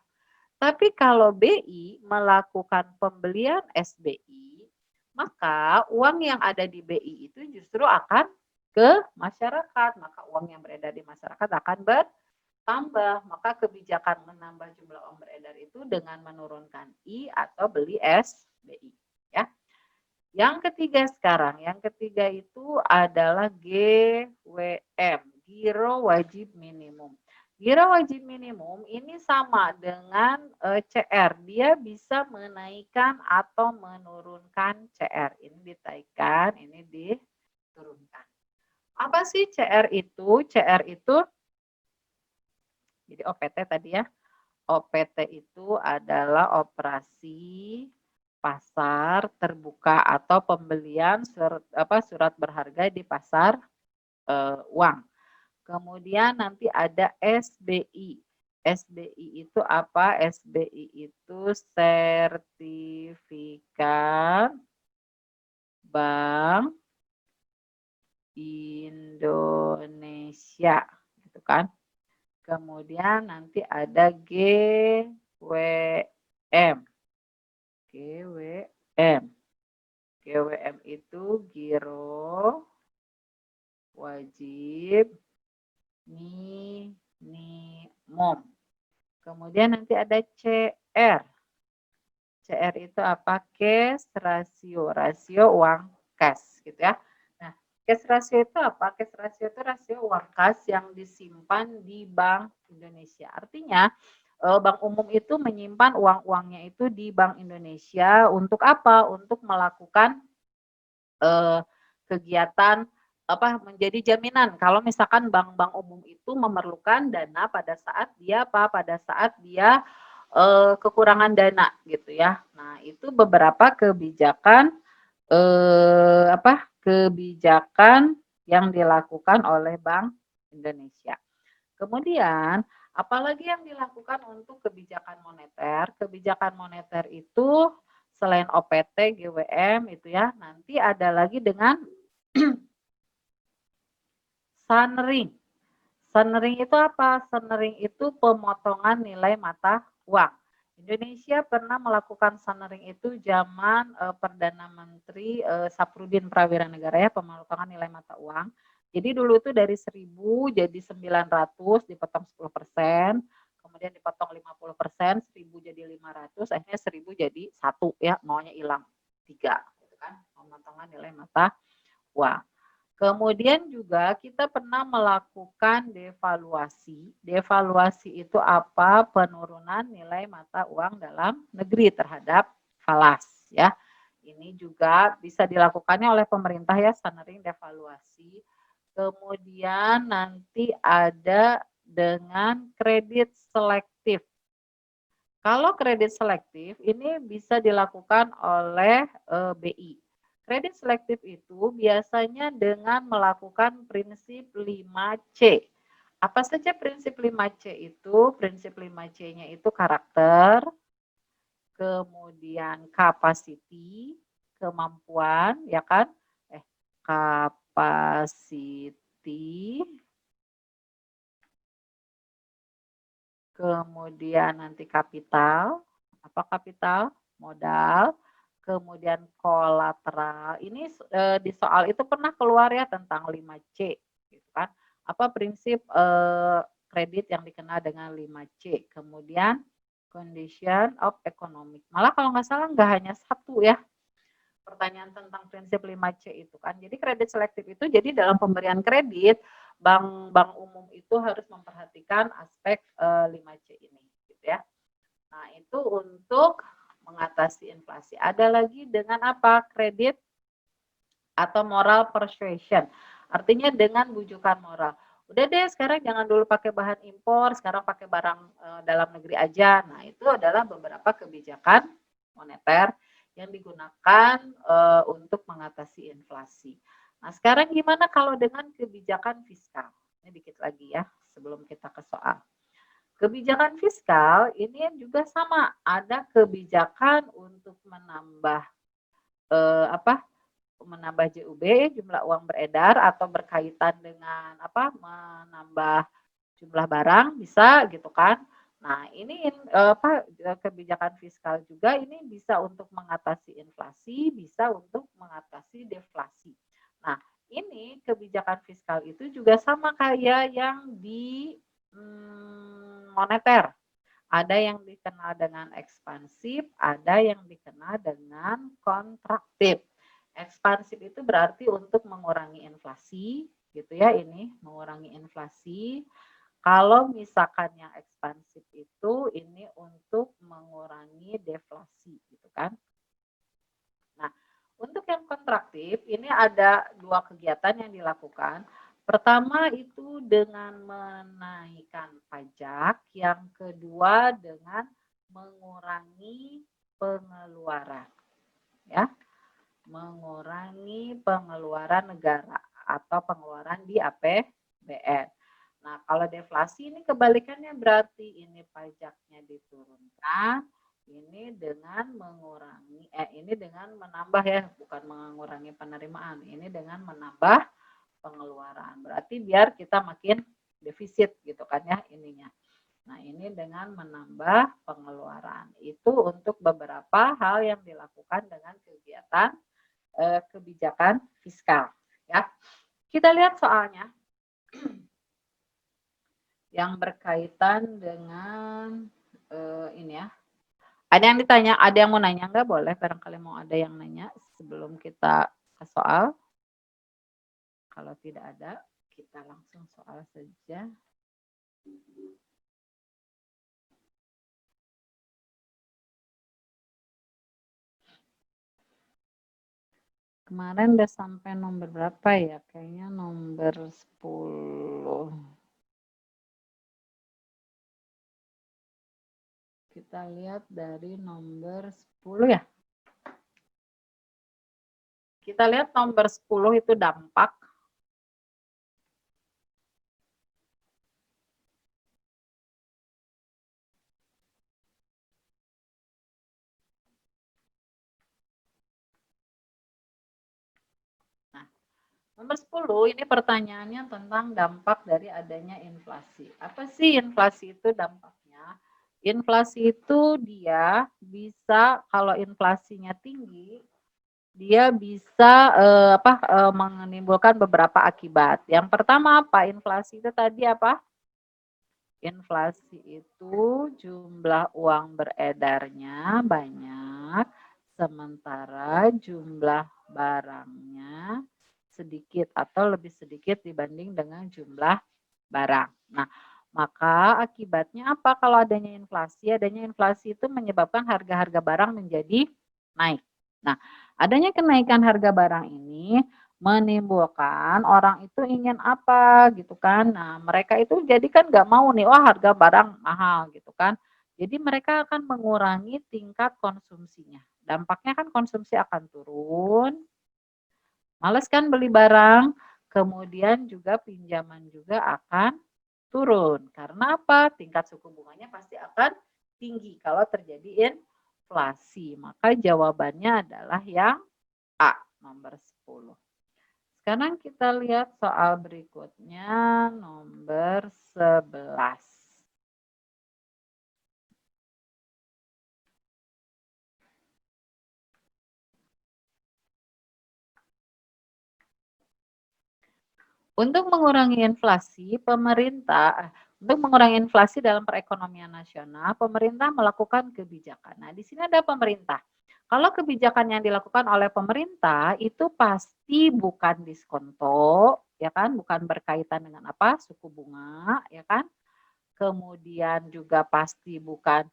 Tapi kalau BI melakukan pembelian SBI, maka uang yang ada di BI itu justru akan ke masyarakat. Maka uang yang beredar di masyarakat akan bertambah. Maka kebijakan menambah jumlah uang beredar itu dengan menurunkan I atau beli SBI. Ya. Yang ketiga itu adalah GWM, Giro Wajib Minimum. Giro wajib minimum ini sama dengan CR. Dia bisa menaikkan atau menurunkan CR. Ini ditaikkan, ini diturunkan. Apa sih CR itu? CR itu, jadi OPT tadi ya. OPT itu adalah operasi pasar terbuka atau pembelian surat berharga di pasar uang. Kemudian nanti ada SBI. SBI itu apa? SBI itu sertifikat Bank Indonesia, gitu kan? Kemudian nanti ada GWM. GWM. GWM itu Giro Wajib Minimum. Kemudian nanti ada CR. CR itu apa? Cash rasio. Rasio uang cash gitu ya. Nah, cash rasio itu apa? Cash rasio itu rasio uang cash yang disimpan di Bank Indonesia. Artinya, Bank Umum itu menyimpan uang-uangnya itu di Bank Indonesia untuk apa? Untuk melakukan kegiatan menjadi jaminan kalau misalkan bank-bank umum itu memerlukan dana pada saat dia kekurangan dana gitu ya. Nah, itu beberapa kebijakan kebijakan yang dilakukan oleh Bank Indonesia. Kemudian, apalagi yang dilakukan untuk kebijakan moneter? Kebijakan moneter itu selain OPT, GWM itu ya, nanti ada lagi dengan Sunring. Sunring itu apa? Sunring itu pemotongan nilai mata uang. Indonesia pernah melakukan sunring itu zaman Perdana Menteri Saprudin Prawiranegara ya, pemotongan nilai mata uang. Jadi dulu itu dari 1.000 jadi 900 dipotong 10%, kemudian dipotong 50%, 1.000 jadi 500, akhirnya 1.000 jadi 1 ya, maunya hilang 3 gitu kan, pemotongan nilai mata uang. Kemudian juga kita pernah melakukan devaluasi. Devaluasi itu apa? Penurunan nilai mata uang dalam negeri terhadap falas ya. Ini juga bisa dilakukannya oleh pemerintah ya, sunring devaluasi. Kemudian nanti ada dengan kredit selektif. Kalau kredit selektif ini bisa dilakukan oleh BI. Kredit selektif itu biasanya dengan melakukan prinsip 5C. Apa saja prinsip 5C itu? Prinsip 5C-nya itu karakter, kemudian capacity, kemampuan, ya kan? Capacity, kemudian nanti kapital, apa kapital? Modal, kemudian kolateral. Ini di soal itu pernah keluar ya tentang 5C, gitu kan. Apa prinsip kredit yang dikenal dengan 5C. Kemudian condition of economic. Malah kalau nggak salah nggak hanya satu ya pertanyaan tentang prinsip 5C itu kan. Jadi kredit selektif itu jadi dalam pemberian kredit bank umum itu harus memperhatikan aspek 5C ini gitu ya. Nah, itu untuk mengatasi inflasi. Ada lagi dengan apa? Kredit atau moral persuasion. Artinya dengan bujukan moral. Udah deh sekarang jangan dulu pakai bahan impor, sekarang pakai barang dalam negeri aja. Nah, itu adalah beberapa kebijakan moneter yang digunakan untuk mengatasi inflasi. Nah, sekarang gimana kalau dengan kebijakan fiskal? Ini dikit lagi ya sebelum kita ke soal. Kebijakan fiskal ini juga sama, ada kebijakan untuk menambah menambah JUB, jumlah uang beredar atau berkaitan dengan menambah jumlah barang bisa gitu kan. Nah, ini kebijakan fiskal juga ini bisa untuk mengatasi inflasi, bisa untuk mengatasi deflasi. Nah, ini kebijakan fiskal itu juga sama kayak yang di moneter. Ada yang dikenal dengan ekspansif, ada yang dikenal dengan kontraktif. Ekspansif itu berarti untuk mengurangi inflasi, gitu ya ini, mengurangi inflasi. Kalau misalkan yang ekspansif itu ini untuk mengurangi deflasi, gitu kan. Nah, untuk yang kontraktif ini ada 2 kegiatan yang dilakukan. Pertama itu dengan menaikkan pajak, yang kedua dengan mengurangi pengeluaran. Ya, mengurangi pengeluaran negara atau pengeluaran di APBN. Nah, kalau deflasi ini kebalikannya berarti ini pajaknya diturunkan, ini dengan mengurangi ini dengan menambah ya, bukan mengurangi penerimaan, ini dengan menambah pengeluaran. Berarti biar kita makin defisit gitu kan ya ininya. Nah, ini dengan menambah pengeluaran. Itu untuk beberapa hal yang dilakukan dengan kegiatan kebijakan fiskal ya. Kita lihat soalnya yang berkaitan dengan ini ya. Ada yang ditanya, ada yang mau nanya nggak? Boleh, barangkali mau ada yang nanya sebelum kita ke soal. Kalau tidak ada, kita langsung soal saja. Kemarin udah sampai nomor berapa ya? Kayaknya nomor 10. Kita lihat dari nomor 10 ya. Kita lihat nomor 10 itu dampak. Nah, Nomor 10 ini pertanyaannya tentang dampak dari adanya inflasi. Apa sih inflasi itu dampaknya? Inflasi itu dia bisa kalau inflasinya tinggi, dia bisa, menimbulkan beberapa akibat. Yang pertama apa? Inflasi itu tadi apa? Inflasi itu jumlah uang beredarnya banyak, sementara jumlah barangnya sedikit atau lebih sedikit dibanding dengan jumlah barang. Nah, maka akibatnya apa kalau adanya inflasi? Adanya inflasi itu menyebabkan harga-harga barang menjadi naik. Nah, adanya kenaikan harga barang ini menimbulkan orang itu ingin apa gitu kan. Nah, mereka itu jadi kan nggak mau nih, wah harga barang mahal gitu kan. Jadi mereka akan mengurangi tingkat konsumsinya. Dampaknya kan konsumsi akan turun, males kan beli barang, kemudian juga pinjaman juga akan turun. Karena apa? Tingkat suku bunganya pasti akan tinggi kalau terjadi inflasi. Maka jawabannya adalah yang A, nomor 10. Sekarang kita lihat soal berikutnya, nomor 11. Untuk mengurangi inflasi, untuk mengurangi inflasi dalam perekonomian nasional, pemerintah melakukan kebijakan. Nah, di sini ada pemerintah. Kalau kebijakan yang dilakukan oleh pemerintah itu pasti bukan diskonto, ya kan? Bukan berkaitan dengan apa? Suku bunga, ya kan? Kemudian juga pasti bukan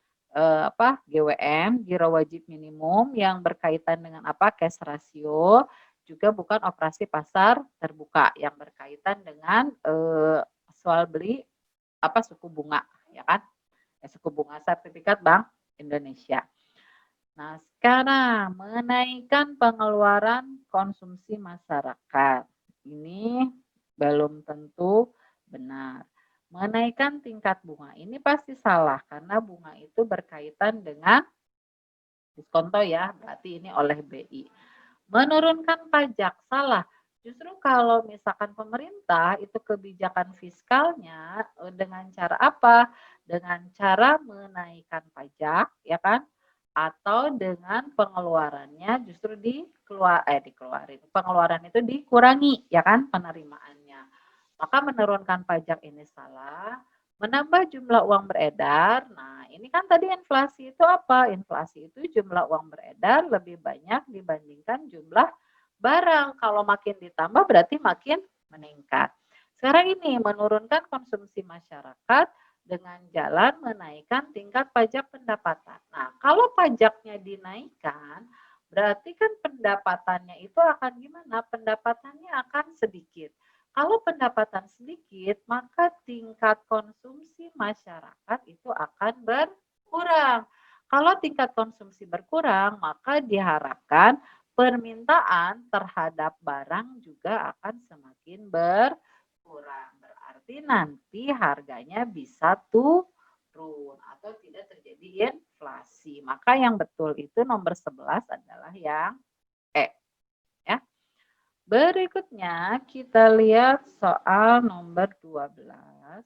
GWM, giro wajib minimum yang berkaitan dengan apa? Cash ratio, juga bukan operasi pasar terbuka yang berkaitan dengan soal beli apa suku bunga, ya kan? Suku bunga sertifikat Bank Indonesia. Nah, sekarang menaikkan pengeluaran konsumsi masyarakat. Ini belum tentu benar. Menaikkan tingkat bunga ini pasti salah karena bunga itu berkaitan dengan diskonto ya, berarti ini oleh BI. Menurunkan pajak salah. Justru kalau misalkan pemerintah itu kebijakan fiskalnya dengan cara apa? Dengan cara menaikkan pajak, ya kan? Atau dengan pengeluarannya justru dikeluarin. Pengeluaran itu dikurangi, ya kan? Penerimaannya. Maka menurunkan pajak ini salah. Menambah jumlah uang beredar. Nah, ini kan tadi inflasi itu apa? Inflasi itu jumlah uang beredar lebih banyak dibandingkan jumlah barang. Kalau makin ditambah berarti makin meningkat. Sekarang ini menurunkan konsumsi masyarakat dengan jalan menaikkan tingkat pajak pendapatan. Nah, kalau pajaknya dinaikkan, berarti kan pendapatannya itu akan gimana? Pendapatannya akan sedikit. Kalau pendapatan sedikit, maka tingkat konsumsi masyarakat itu akan berkurang. Kalau tingkat konsumsi berkurang, maka diharapkan permintaan terhadap barang juga akan semakin berkurang. Berarti nanti harganya bisa turun atau tidak terjadi inflasi. Maka yang betul itu nomor 11 adalah yang E. Ya. Berikutnya kita lihat soal nomor 12.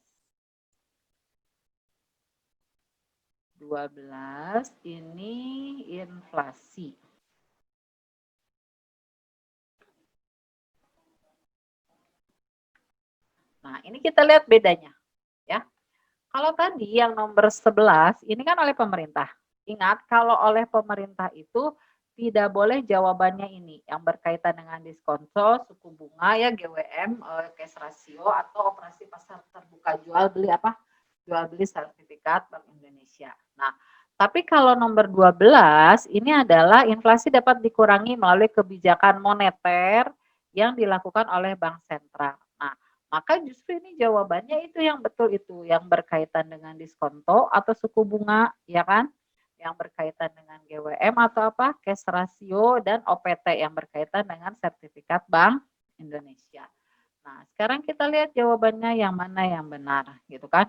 12 ini inflasi. Nah, ini kita lihat bedanya, ya. Kalau tadi yang nomor 11 ini kan oleh pemerintah. Ingat kalau oleh pemerintah itu tidak boleh jawabannya ini yang berkaitan dengan diskonto, suku bunga ya GWM, cash ratio atau operasi pasar terbuka jual beli apa? Jual beli sertifikat Bank Indonesia. Nah, tapi kalau nomor 12 ini adalah inflasi dapat dikurangi melalui kebijakan moneter yang dilakukan oleh bank sentral. Nah, maka justru ini jawabannya itu yang betul itu, yang berkaitan dengan diskonto atau suku bunga, ya kan? Yang berkaitan dengan GWM atau apa? Cash ratio dan OPT yang berkaitan dengan sertifikat Bank Indonesia. Nah, sekarang kita lihat jawabannya yang mana yang benar, gitu kan?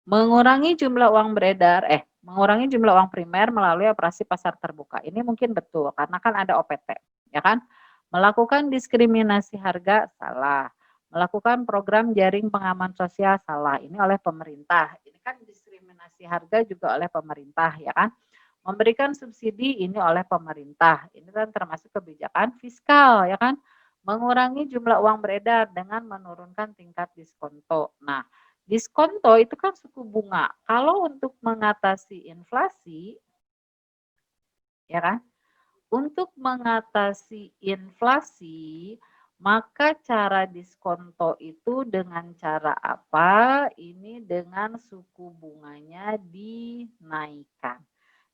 Mengurangi jumlah uang beredar, mengurangi jumlah uang primer melalui operasi pasar terbuka. Ini mungkin betul karena kan ada OPT, ya kan? Melakukan diskriminasi harga salah. Melakukan program jaring pengaman sosial salah. Ini oleh pemerintah. Ini kan diskriminasi harga juga oleh pemerintah, ya kan? Memberikan subsidi ini oleh pemerintah. Ini kan termasuk kebijakan fiskal, ya kan? Mengurangi jumlah uang beredar dengan menurunkan tingkat diskonto. Nah, diskonto itu kan suku bunga. Kalau untuk mengatasi inflasi, ya kan? Untuk mengatasi inflasi, maka cara diskonto itu dengan cara apa? Ini dengan suku bunganya dinaikkan.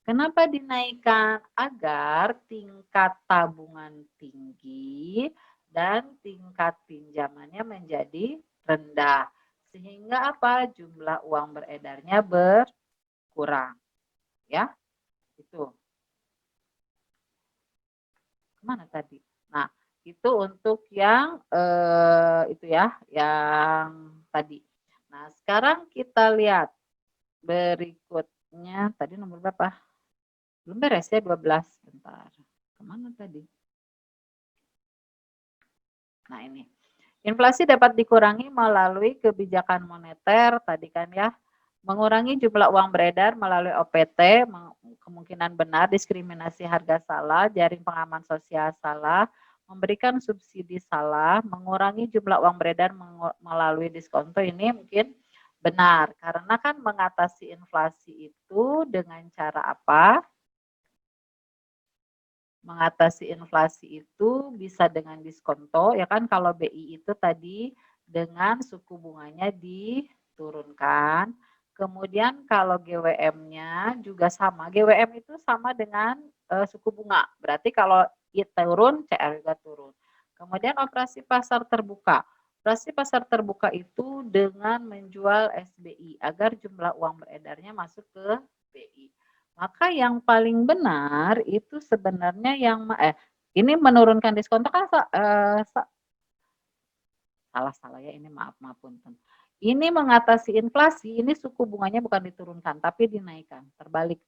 Kenapa dinaikkan? Agar tingkat tabungan tinggi dan tingkat pinjamannya menjadi rendah. Sehingga apa? Jumlah uang beredarnya berkurang. Ya, itu. Kemana tadi? Nah, itu untuk yang itu ya, yang tadi. Nah, sekarang kita lihat berikutnya. Tadi nomor berapa? Belum beres ya 12. Bentar. Kemana tadi? Nah, ini. Inflasi dapat dikurangi melalui kebijakan moneter tadi kan ya. Mengurangi jumlah uang beredar melalui OPT, kemungkinan benar, diskriminasi harga salah, jaring pengaman sosial salah, memberikan subsidi salah, mengurangi jumlah uang beredar melalui diskonto ini mungkin benar. Karena kan mengatasi inflasi itu dengan cara apa? Mengatasi inflasi itu bisa dengan diskonto, ya kan kalau BI itu tadi dengan suku bunganya diturunkan. Kemudian kalau GWM-nya juga sama. GWM itu sama dengan suku bunga. Berarti kalau I turun, CR juga turun. Kemudian operasi pasar terbuka. Operasi pasar terbuka itu dengan menjual SBI agar jumlah uang beredarnya masuk ke BI. Maka yang paling benar itu sebenarnya yang ini menurunkan diskonto kan salah ya ini maaf punten. Ini mengatasi inflasi, ini suku bunganya bukan diturunkan tapi dinaikkan, terbalik.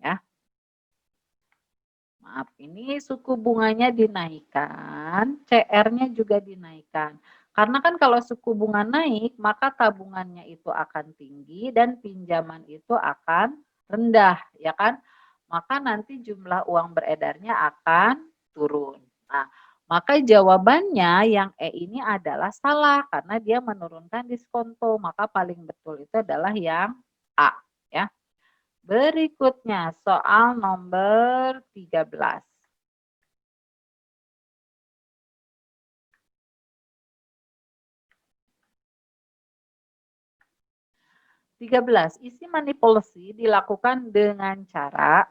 Ya. Maaf, ini suku bunganya dinaikkan, CR-nya juga dinaikkan. Karena kan kalau suku bunga naik, maka tabungannya itu akan tinggi dan pinjaman itu akan rendah, ya kan? Maka nanti jumlah uang beredarnya akan turun. Nah, maka jawabannya yang E ini adalah salah karena dia menurunkan diskonto. Maka paling betul itu adalah yang A, ya. Berikutnya soal nomor 13. 13. Isi manipulasi dilakukan dengan cara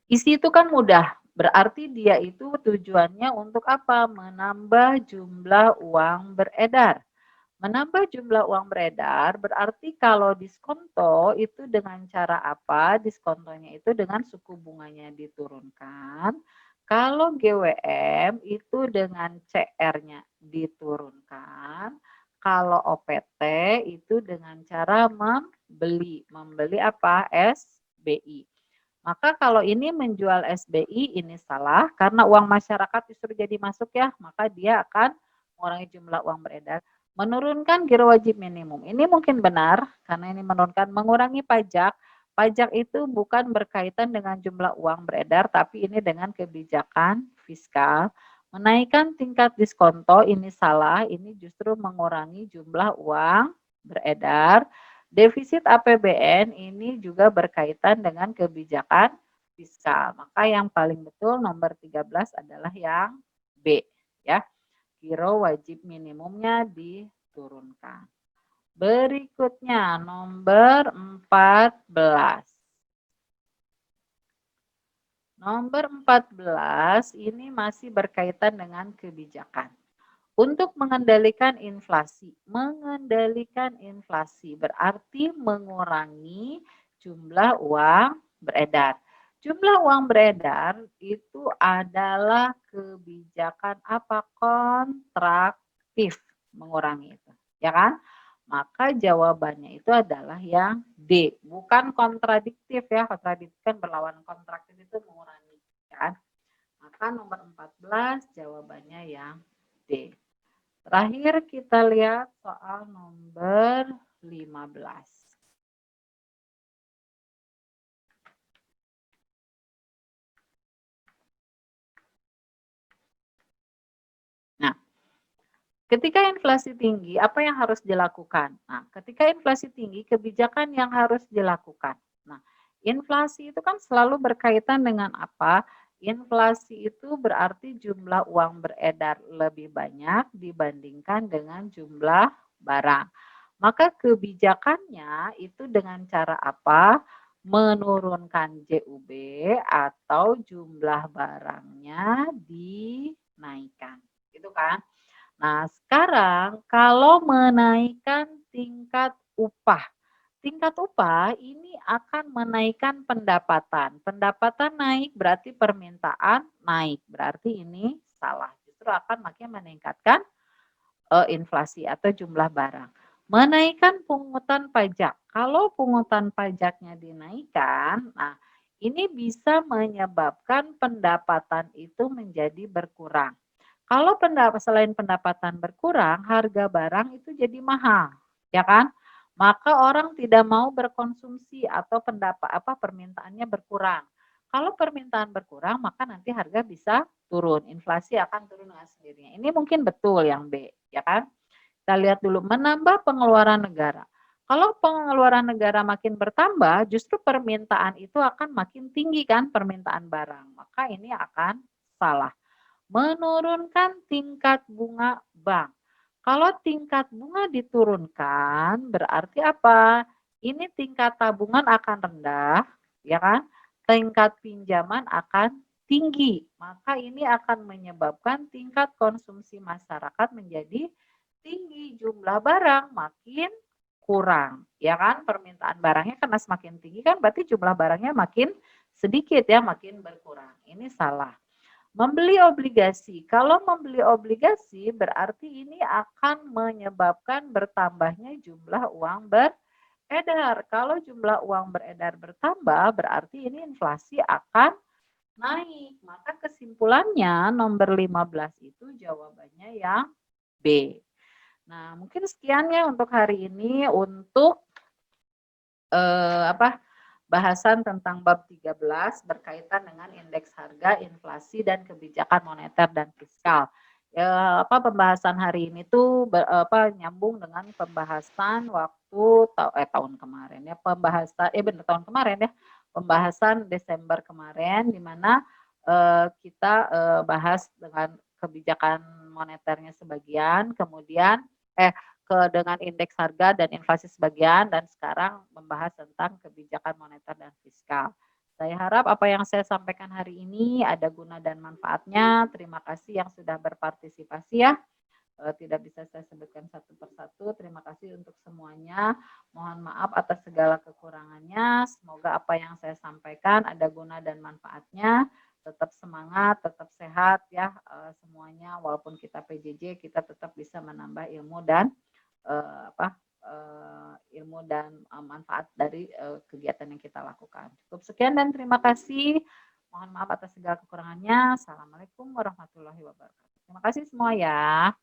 isi itu kan mudah. Berarti dia itu tujuannya untuk apa? Menambah jumlah uang beredar. Menambah jumlah uang beredar berarti kalau diskonto itu dengan cara apa? Diskontonya itu dengan suku bunganya diturunkan. Kalau GWM itu dengan CR-nya diturunkan. Kalau OPT itu dengan cara membeli. Membeli apa? SBI. Maka kalau ini menjual SBI ini salah karena uang masyarakat justru jadi masuk ya, maka dia akan mengurangi jumlah uang beredar. Menurunkan giro wajib minimum. Ini mungkin benar karena ini menurunkan mengurangi pajak. Pajak itu bukan berkaitan dengan jumlah uang beredar tapi ini dengan kebijakan fiskal. Menaikkan tingkat diskonto ini salah, ini justru mengurangi jumlah uang beredar. Defisit APBN ini juga berkaitan dengan kebijakan fiskal. Maka yang paling betul nomor 13 adalah yang B ya. Giro wajib minimumnya diturunkan. Berikutnya nomor 14. Nomor 14 ini masih berkaitan dengan kebijakan. Untuk mengendalikan inflasi berarti mengurangi jumlah uang beredar. Jumlah uang beredar itu adalah kebijakan apa? Kontraktif, mengurangi itu, ya kan? Maka jawabannya itu adalah yang D, bukan kontradiktif ya. Kontradiktif kan berlawan kontradiktif itu mengurangi kan. Maka nomor 14 jawabannya yang D. Terakhir kita lihat soal nomor 15. Nah, ketika inflasi tinggi, apa yang harus dilakukan? Nah, ketika inflasi tinggi, kebijakan yang harus dilakukan. Nah, inflasi itu kan selalu berkaitan dengan apa? Inflasi itu berarti jumlah uang beredar lebih banyak dibandingkan dengan jumlah barang. Maka kebijakannya itu dengan cara apa? Menurunkan JUB atau jumlah barangnya dinaikkan. Gitu kan? Nah, sekarang kalau menaikkan tingkat upah. Tingkat upah ini akan menaikkan pendapatan. Pendapatan naik berarti permintaan naik. Berarti ini salah. Justru akan makin meningkatkan inflasi atau jumlah barang. Menaikkan pungutan pajak. Kalau pungutan pajaknya dinaikkan, nah ini bisa menyebabkan pendapatan itu menjadi berkurang. Kalau selain pendapatan berkurang, harga barang itu jadi mahal, ya kan? Maka orang tidak mau berkonsumsi atau permintaannya berkurang. Kalau permintaan berkurang, maka nanti harga bisa turun, inflasi akan turun dengan sendirinya. Ini mungkin betul yang B, ya kan? Kita lihat dulu, menambah pengeluaran negara. Kalau pengeluaran negara makin bertambah, justru permintaan itu akan makin tinggi kan, permintaan barang. Maka ini akan salah. Menurunkan tingkat bunga bank. Kalau tingkat bunga diturunkan, berarti apa? Ini tingkat tabungan akan rendah, ya kan? Tingkat pinjaman akan tinggi. Maka ini akan menyebabkan tingkat konsumsi masyarakat menjadi tinggi. Jumlah barang makin kurang, ya kan? Permintaan barangnya karena semakin tinggi kan berarti jumlah barangnya makin sedikit ya, makin berkurang. Ini salah. Membeli obligasi. Kalau membeli obligasi berarti ini akan menyebabkan bertambahnya jumlah uang beredar. Kalau jumlah uang beredar bertambah berarti ini inflasi akan naik. Maka kesimpulannya nomor 15 itu jawabannya yang B. Nah, mungkin sekian ya untuk hari ini untuk bahasan tentang bab 13 berkaitan dengan indeks harga, inflasi dan kebijakan moneter dan fiskal. Pembahasan hari ini tuh nyambung dengan pembahasan waktu tahun kemarin ya, tahun kemarin ya, pembahasan Desember kemarin di mana kita bahas dengan kebijakan moneternya sebagian, kemudian dengan indeks harga dan inflasi sebagian, dan sekarang membahas tentang kebijakan moneter dan fiskal. Saya harap apa yang saya sampaikan hari ini ada guna dan manfaatnya. Terima kasih yang sudah berpartisipasi ya. Tidak bisa saya sebutkan satu persatu. Terima kasih untuk semuanya. Mohon maaf atas segala kekurangannya. Semoga apa yang saya sampaikan ada guna dan manfaatnya. Tetap semangat, tetap sehat ya semuanya. Walaupun kita PJJ, kita tetap bisa menambah ilmu dan ilmu dan manfaat dari kegiatan yang kita lakukan. Cukup sekian dan terima kasih. Mohon maaf atas segala kekurangannya. Assalamualaikum warahmatullahi wabarakatuh. Terima kasih semua ya.